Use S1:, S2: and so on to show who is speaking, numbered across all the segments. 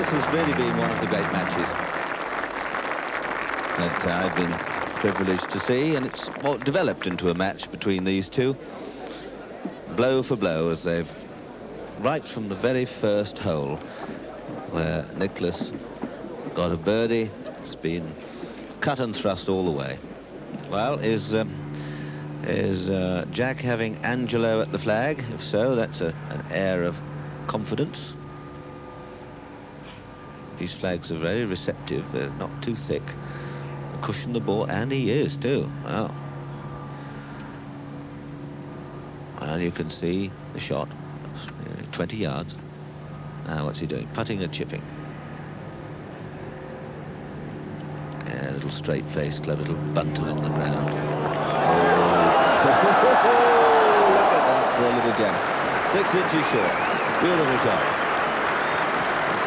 S1: this has really been one of the great matches that I've been privileged to see, and it's developed into a match between these two, blow for blow, as they've, right from the very first hole, where Nicklaus got a birdie. It's been cut and thrust all the way. Well, is Jack having Angelo at the flag? If so, that's an air of confidence. These flags are very receptive. They're not too thick. Cushion the ball, and he is too. Wow. Well, you can see the shot. 20 yards. Now what's he doing? Putting or chipping? Yeah, a little straight-faced, clever little bunter on the ground. Oh. Look at that for a little gem. 6 inches short. Beautiful shot.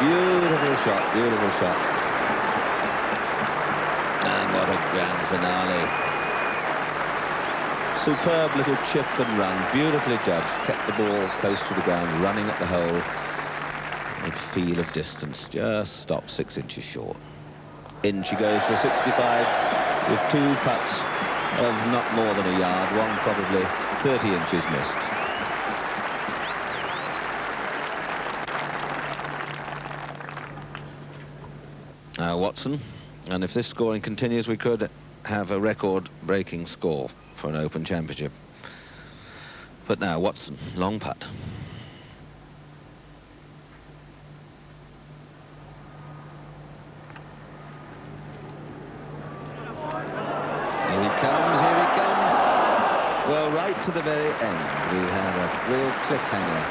S1: Beautiful shot, beautiful shot. And what a grand finale. Superb little chip and run, beautifully judged. Kept the ball close to the ground, running at the hole. Made feel of distance, just stopped 6 inches short. In she goes for 65 with 2 putts of not more than a yard, one probably 30 inches missed. Now Watson, and if this scoring continues, we could have a record-breaking score for an Open Championship. But now Watson, long putt. Here he comes, here he comes. Well, right to the very end, we have a real cliffhanger.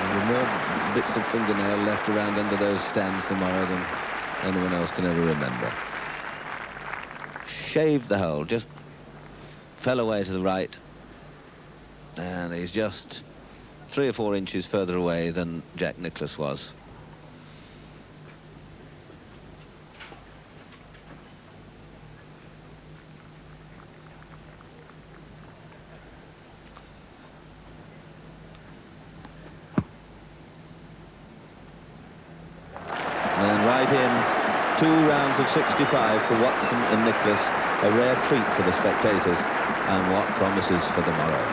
S1: There are more bits of fingernail left around under those stands tomorrow than anyone else can ever remember. Shaved the hole, just fell away to the right, and he's just 3 or 4 inches further away than Jack Nicklaus was. And right in, 2 rounds of 65 for Watson and Nicklaus. A rare treat for the spectators, and what promises for the morrow.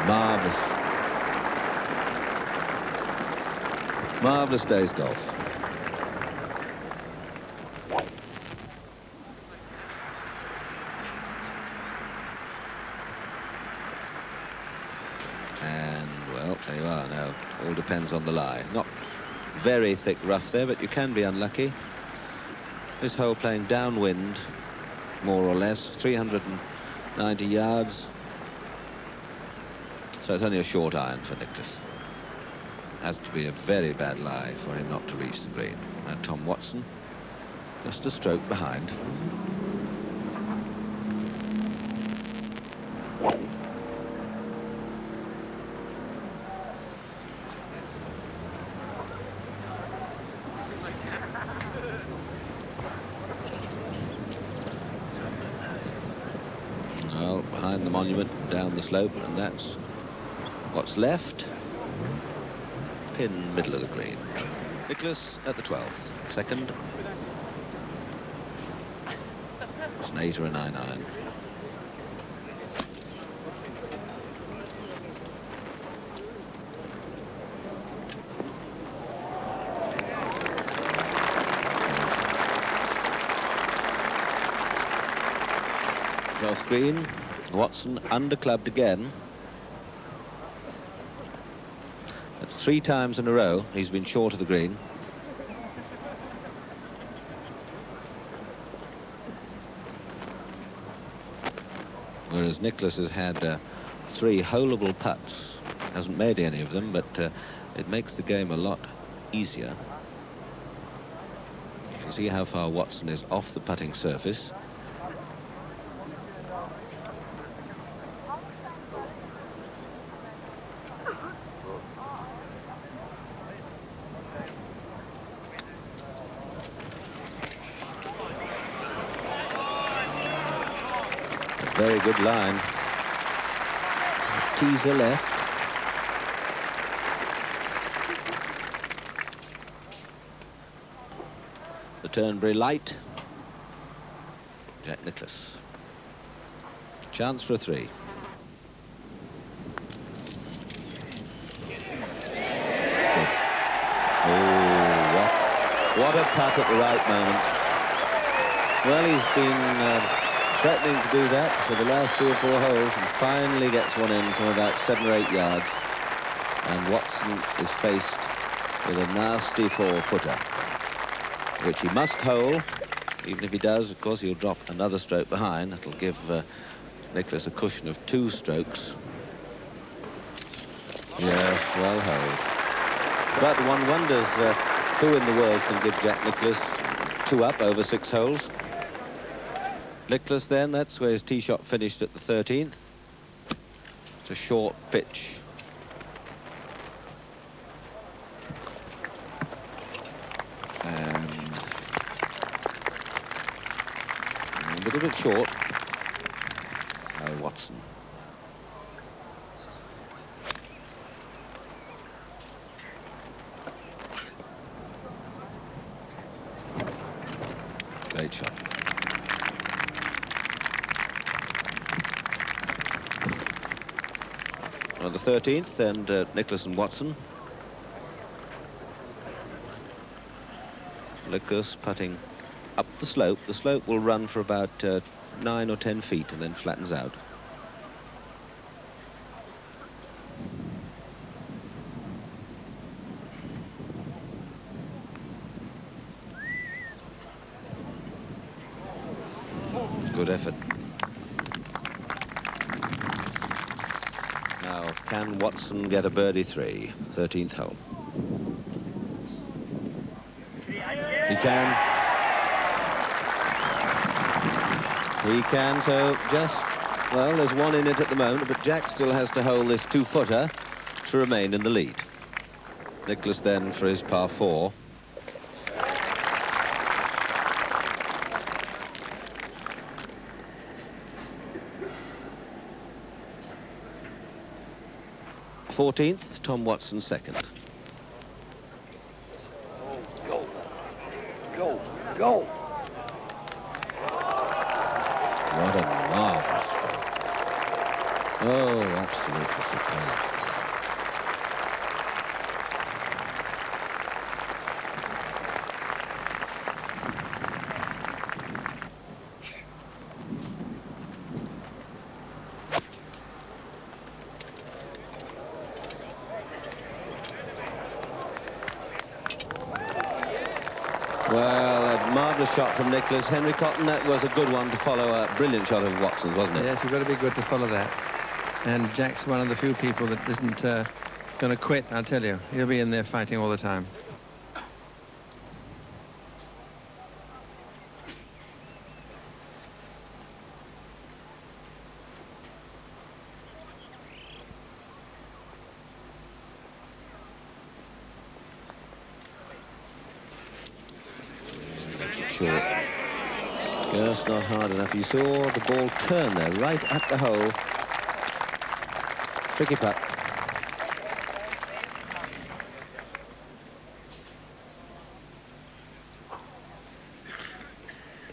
S1: Marvellous. Marvellous day's golf. And, well, there you are now. All depends on the lie. Not very thick rough there, but you can be unlucky. This hole playing downwind, more or less, 390 yards. So it's only a short iron for Nicklaus. Has to be a very bad lie for him not to reach the green. And Tom Watson, just a stroke behind. Behind the monument, down the slope, and that's what's left. Pin middle of the green. Nicklaus at the 12th. Second. It's an 8 or a 9 iron. Off green. Watson underclubbed again. That's 3 times in a row he's been short of the green. Whereas Nicklaus has had 3 holeable putts. Hasn't made any of them, but it makes the game a lot easier. You can see how far Watson is off the putting surface. Very good line. Teaser left. Turnberry light. Jack Nicklaus. Chance for a 3. Oh, what a putt at the right moment. Well, he's been threatening to do that for the last 3 or 4 holes and finally gets one in from about 7 or 8 yards. And Watson is faced with a nasty 4-footer, which he must hole. Even if he does, of course, he'll drop another stroke behind. That'll give Nicklaus a cushion of 2 strokes. Yes, well holed. But one wonders who in the world can give Jack Nicklaus 2 up over 6 holes. Nicklaus then, that's where his tee shot finished at the 13th. It's a short pitch. And a little bit short by Watson. Great shot. On the 13th, and Nicklaus and Watson. Nicklaus putting up the slope. The slope will run for about 9 or 10 feet and then flattens out. Good effort. Now, can Watson get a birdie 3? 13th hole. He can. He can, so just, well, there's one in it at the moment, but Jack still has to hold this 2-footer to remain in the lead. Nicklaus then for his par 4. th, Tom Watson 2nd.
S2: Go. Go. Go.
S1: What a marvelous stroke. Oh, absolutely superb. Well, a marvellous shot from Nicklaus. Henry Cotton, that was a good one to follow a brilliant shot of Watson's, wasn't it?
S3: Yes, you've got to be good to follow that. And Jack's one of the few people that isn't going to quit, I'll tell you. He'll be in there fighting all the time.
S1: Short. Just not hard enough. You saw the ball turn there, right at the hole. Tricky putt.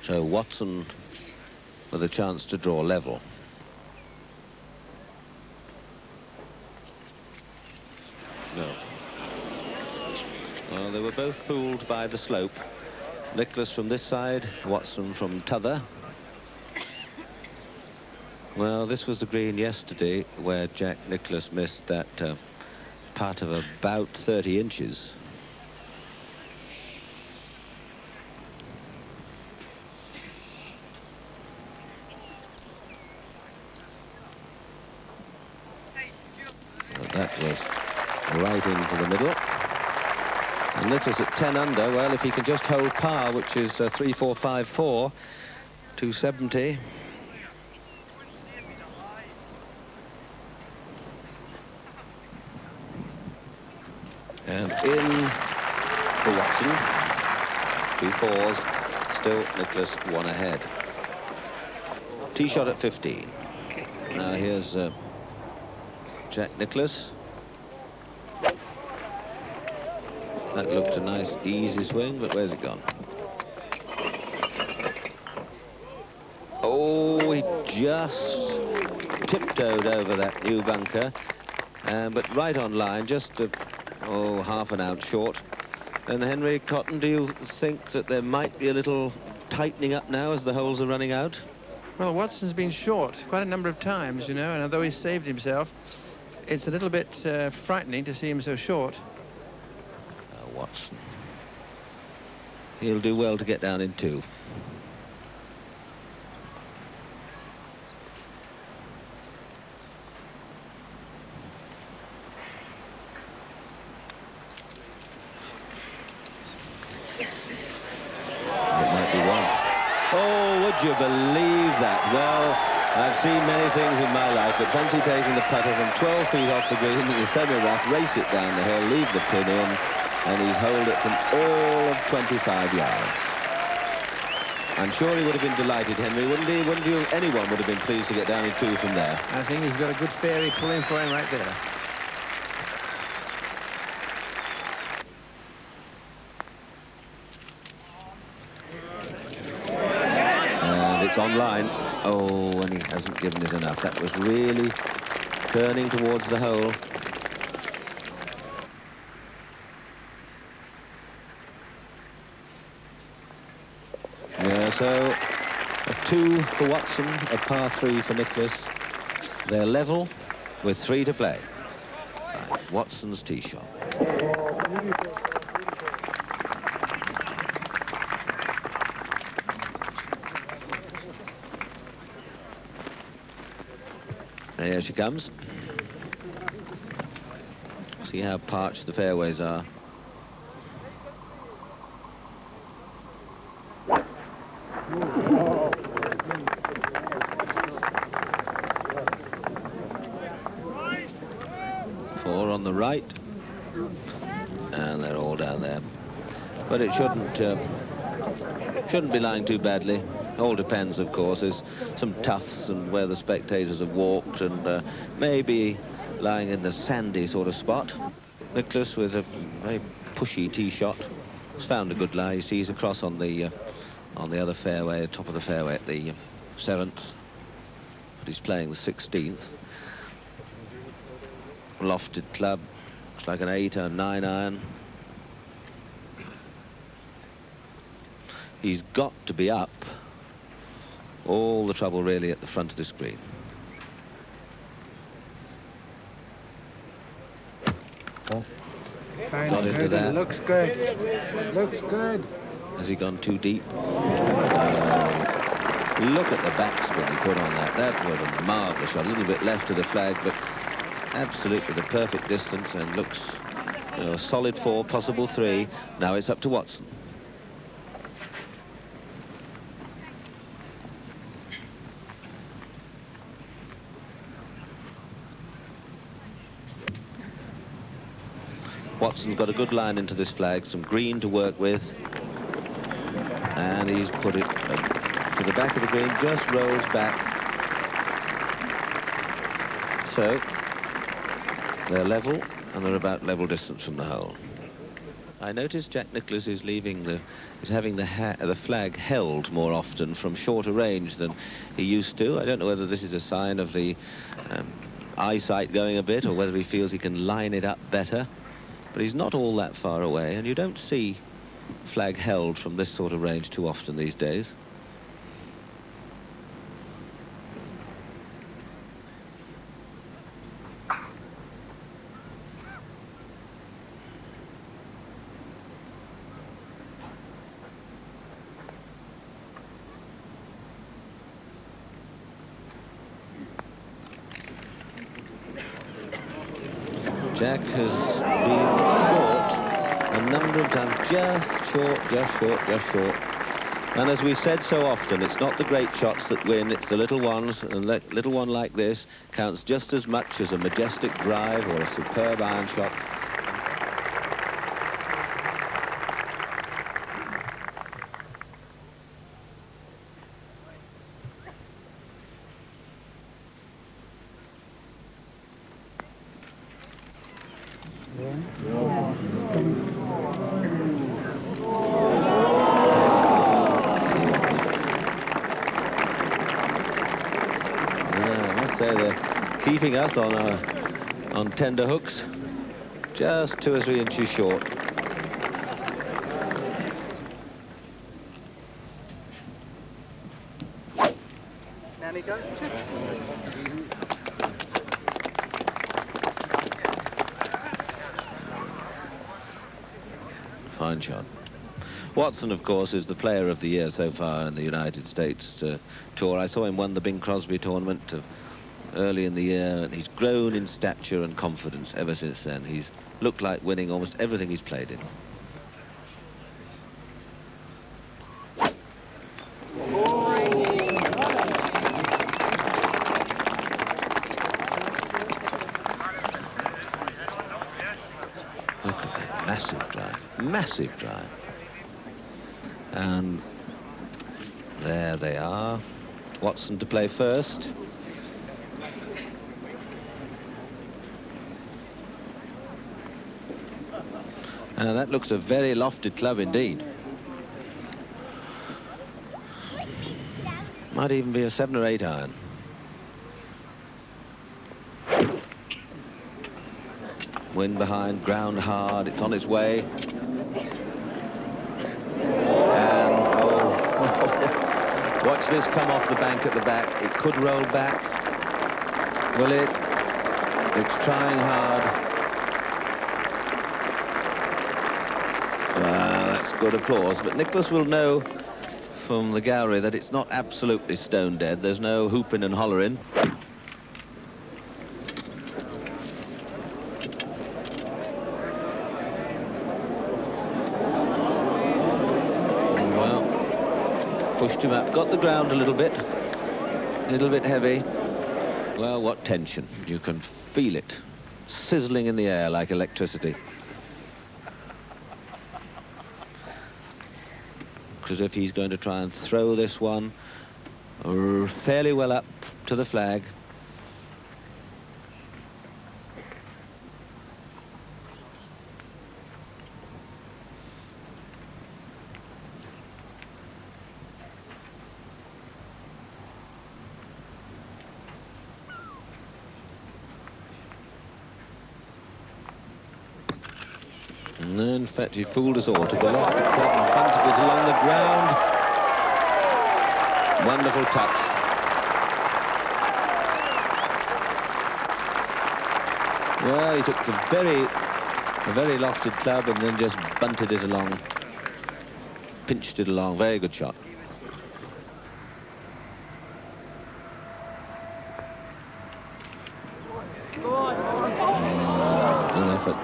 S1: So Watson with a chance to draw level. No. Well, they were both fooled by the slope. Nicklaus from this side, Watson from t'other. Well, this was the green yesterday where Jack Nicklaus missed that putt of about 30 inches. But that was right into the middle. And Nicklaus at 10 under, well, if he can just hold par, which is 3-4-5-4, 270. And in for Watson. 2 fours, still Nicklaus 1 ahead. Tee shot at 15. Now here's Jack Nicklaus. That looked a nice, easy swing, but where's it gone? just tiptoed over that new bunker, but right on line, just half an ounce short. And Henry Cotton, do you think that there might be a little tightening up now as the holes are running out?
S3: Well, Watson's been short quite a number of times, you know, and although he's saved himself, it's a little bit frightening to see him so short.
S1: Watson. He'll do well to get down in 2. Would you believe that? Well, I've seen many things in my life, but fancy taking the putter from 12 feet off the green, the semi-rough, race it down the hill, leave the pin in, and he's holed it from all of 25 yards. I'm sure he would have been delighted, Henry, wouldn't he? Wouldn't you? Anyone would have been pleased to get down in 2 from there.
S3: I think he's got a good fairy pulling for him right there.
S1: It's on line. Oh, and he hasn't given it enough. That was really turning towards the hole. Yeah, so a 2 for Watson, a par 3 for Nicklaus. They're level with 3 to play. Right, Watson's tee shot. Here she comes. See how parched the fairways are. Four on the right. And they're all down there. But it shouldn't be lying too badly. All depends, of course. There's some tufts and where the spectators have walked, and maybe lying in the sandy sort of spot. Nicklaus with a very pushy tee shot has found a good lie. You see he's across on the other fairway, top of the fairway at the 7th, but he's playing the 16th. Lofted club, looks like an 8 or 9 iron. He's got to be up. All the trouble really at the front of the screen. Got into that.
S4: Looks good. Looks good.
S1: Has he gone too deep? Look at the backspin he put on that. That was a marvellous shot. A little bit left of the flag, but absolutely the perfect distance, and looks, you know, a solid 4, possible 3. Now it's up to Watson. Watson's got a good line into this flag, some green to work with, and he's put it to the back of the green, just rolls back. So they're level, and they're about level distance from the hole. I noticed Jack Nicklaus is having the flag held more often from shorter range than he used to. I don't know whether this is a sign of the eyesight going a bit, or whether he feels he can line it up better. But he's not all that far away, and you don't see flag held from this sort of range too often these days. Jack has been short a number of times, just short. And as we've said so often, it's not the great shots that win, it's the little ones, and a little one like this counts just as much as a majestic drive or a superb iron shot. say they're keeping us on tender hooks, just 2 or 3 inches short.
S5: Now he goes.
S1: Fine shot. Watson, of course, is the player of the year so far in the United States tour. I saw him win the Bing Crosby tournament early in the year, and he's grown in stature and confidence ever since then. He's looked like winning almost everything he's played in. Look at that massive drive, massive drive. And there they are. Watson to play first. And that looks a very lofted club indeed. Might even be a 7 or 8 iron. Wind behind, ground hard, it's on its way. Watch this come off the bank at the back. It could roll back. Will it? It's trying hard. That's good applause. But Nicklaus will know from the gallery that it's not absolutely stone dead. There's no hooping and hollering. Pushed him up, got the ground a little bit heavy. Well, what tension. You can feel it sizzling in the air like electricity. As if he's going to try and throw this one fairly well up to the flag. In fact, he fooled us all. Took a lot of the club and bunted it along the ground. Wonderful touch. Well, he took a very lofted club and then just bunted it along. Pinched it along. Very good shot. Good effort.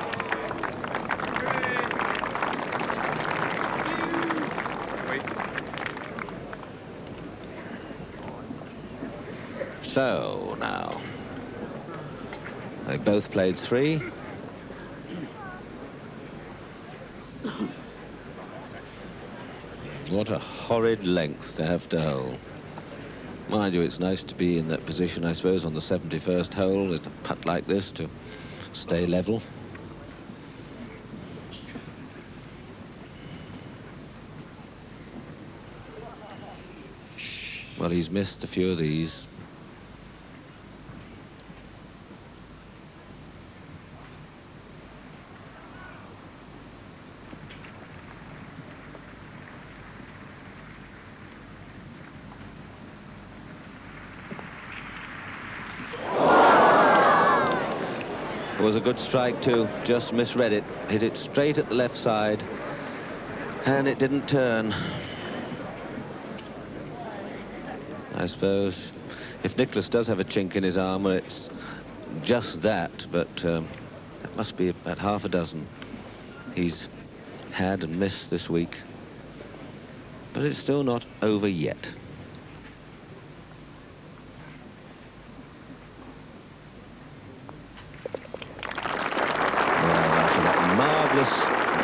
S1: So, now, they both played 3. What a horrid length to have to hold. Mind you, it's nice to be in that position, I suppose, on the 71st hole with a putt like this to stay level. Well, he's missed a few of these. It was a good strike too, just misread it. Hit it straight at the left side, and it didn't turn. I suppose if Nicklaus does have a chink in his armour, it's just that, but it must be about half a dozen he's had and missed this week. But it's still not over yet.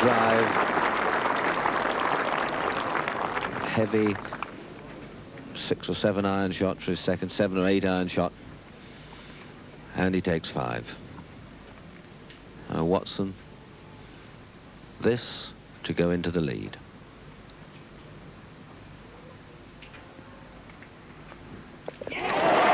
S1: Drive, heavy 6 or 7 iron shot for his second, 7 or 8 iron shot, and he takes 5. Watson, this to go into the lead. He's in the lead.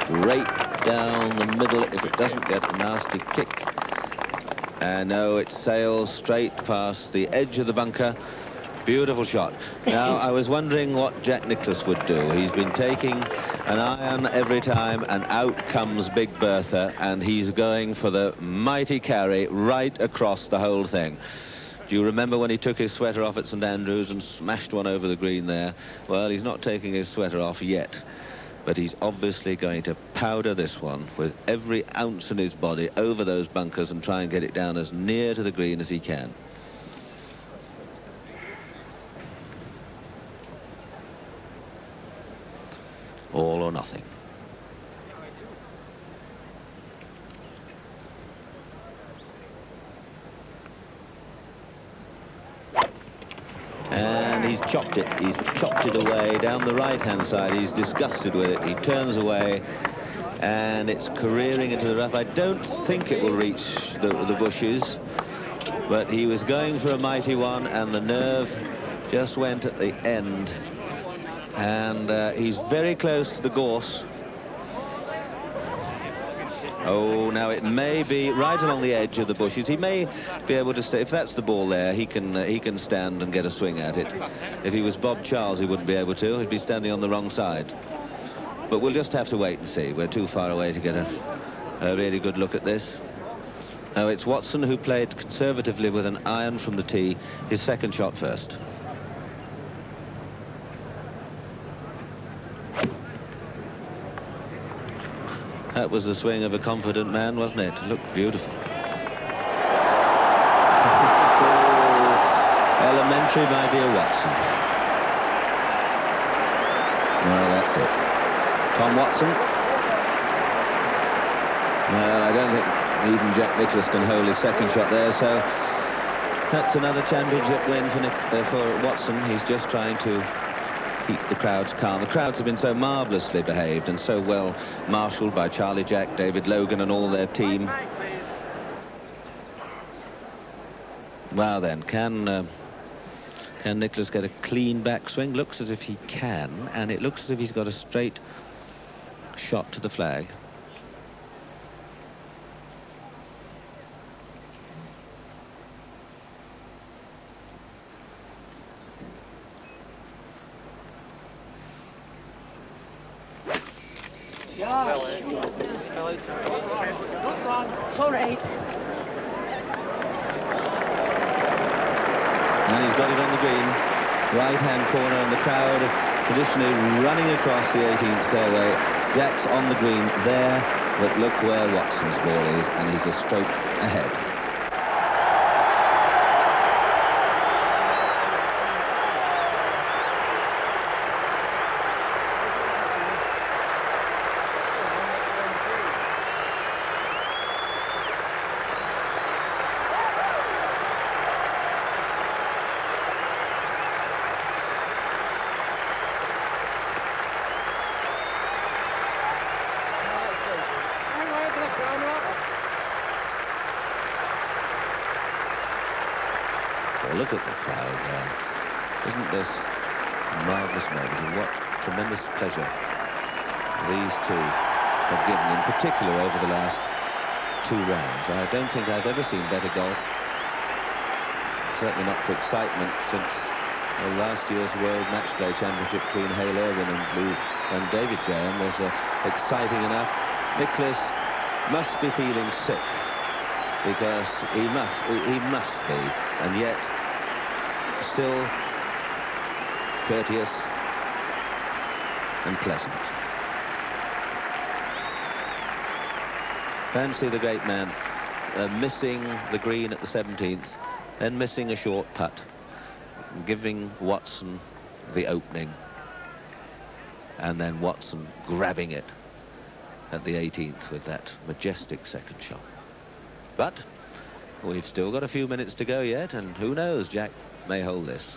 S1: straight down the middle if it doesn't get a nasty kick. And no, it sails straight past the edge of the bunker. Beautiful shot. Now, I was wondering what Jack Nicklaus would do. He's been taking an iron every time, and out comes Big Bertha, and he's going for the mighty carry right across the whole thing. Do you remember when he took his sweater off at St Andrews and smashed one over the green there? Well, he's not taking his sweater off yet, but he's obviously going to powder this one with every ounce in his body over those bunkers and try and get it down as near to the green as he can. All or nothing. And he's chopped it. He's chopped it away down the right-hand side. He's disgusted with it. He turns away, and it's careering into the rough. I don't think it will reach the bushes, but he was going for a mighty one, and the nerve just went at the end. And he's very close to the gorse. Oh, now it may be right along the edge of the bushes. He may be able to stay. If that's the ball there, he can stand and get a swing at it. If he was Bob Charles, he wouldn't be able to. He'd be standing on the wrong side. But we'll just have to wait and see. We're too far away to get a really good look at this. Now, it's Watson who played conservatively with an iron from the tee. His second shot first. That was the swing of a confident man, wasn't it? It looked beautiful. Elementary, my dear Watson. Well, that's it. Tom Watson. Well, I don't think even Jack Nicklaus can hold his second shot there, so that's another championship win for Watson. He's just trying to keep the crowds calm. The crowds have been so marvellously behaved and so well marshalled by Charlie Jack, David Logan and all their team. Well then, can Nicklaus get a clean backswing? Looks as if he can, and it looks as if he's got a straight shot to the flag.
S4: Sorry.
S1: And he's got it on the green, right-hand corner, and the crowd traditionally running across the 18th fairway. Jack's on the green there, but look where Watson's ball is, and he's a stroke ahead. Look at the crowd there. Isn't this a marvellous moment? And what tremendous pleasure these two have given, in particular over the last two rounds. I don't think I've ever seen better golf. Certainly not for excitement since last year's World Match Play Championship between Hale Irwin and David Graham was exciting enough. Nicklaus must be feeling sick, because he must be, and yet still courteous and pleasant. Fancy the great man missing the green at the 17th, then missing a short putt, giving Watson the opening, and then Watson grabbing it at the 18th with that majestic second shot. But we've still got a few minutes to go yet, and who knows, Jack may hold this.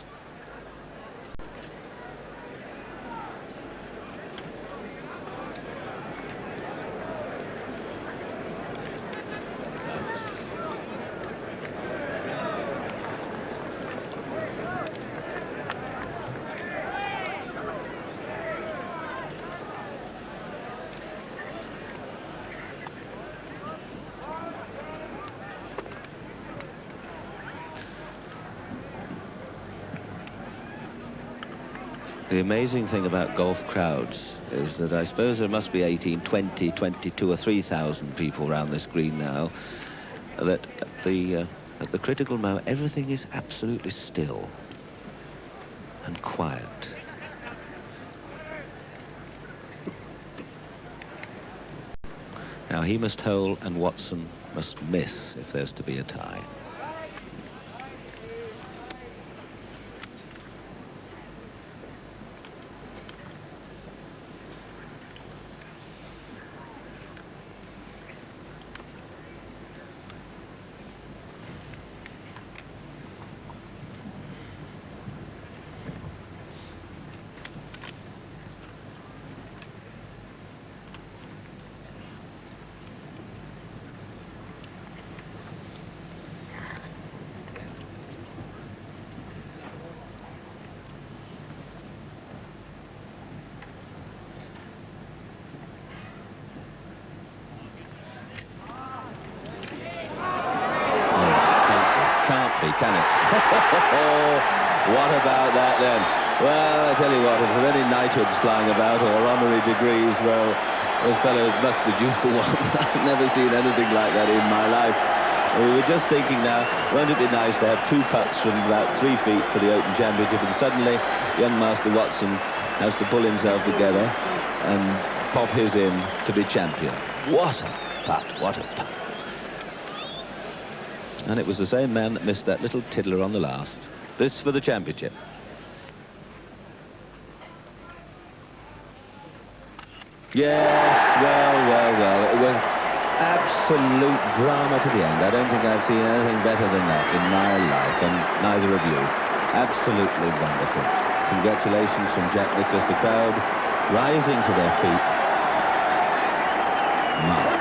S1: The amazing thing about golf crowds is that I suppose there must be 18, 20, 22 or 3,000 people around this green now, that at the critical moment everything is absolutely still and quiet. Now he must hole and Watson must miss if there's to be a tie. Can it? What about that then? Well, I tell you what, if there are any knighthoods flying about or honorary degrees, well, those fellows must be due for one. I've never seen anything like that in my life. We were just thinking now, won't it be nice to have 2 putts from about 3 feet for the Open Championship, and suddenly young Master Watson has to pull himself together and pop his in to be champion. What a putt, what a putt. And it was the same man that missed that little tiddler on the last. This for the championship. Yes, well. It was absolute drama to the end. I don't think I've seen anything better than that in my life, and neither of you. Absolutely wonderful. Congratulations from Jack Nicklaus, the crowd rising to their feet. Marvelous.